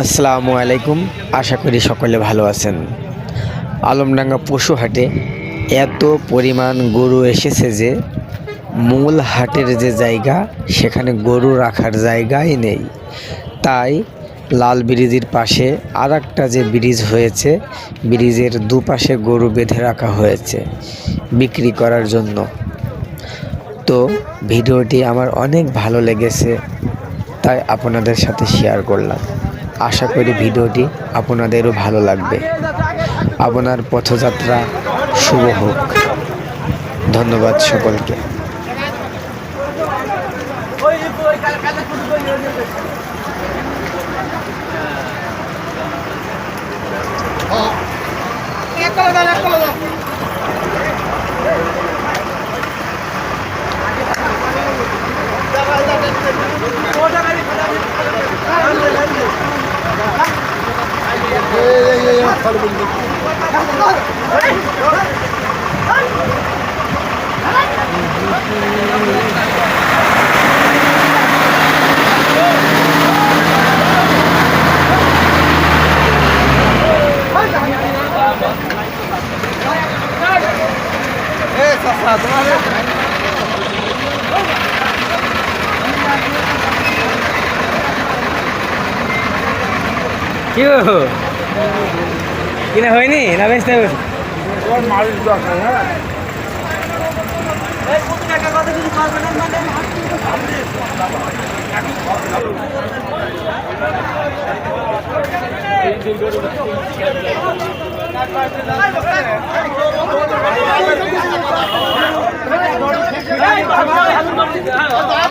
আসসালামু আলাইকুম। আশা করি সকলে ভালো আছেন। আলমডাঙ্গা পশু হাটে এত পরিমাণ গরু এসেছে যে মূল হাটের যে জায়গা সেখানে গরু রাখার জায়গাই নেই। তাই লাল ব্রিজের পাশে আর একটা যে ব্রিজ হয়েছে, ব্রিজের দুপাশে গরু বেঁধে রাখা হয়েছে বিক্রি করার জন্য। তো ভিডিওটি আমার অনেক ভালো লেগেছে, তাই আপনাদের সাথে শেয়ার করলাম। আশা করি ভিডিওটি আপনাদেরও ভালো লাগবে। আপনার পথযাত্রা শুভ হোক। ধন্যবাদ সকলকে। কি কিনা হয়নি না বেচতে হবে?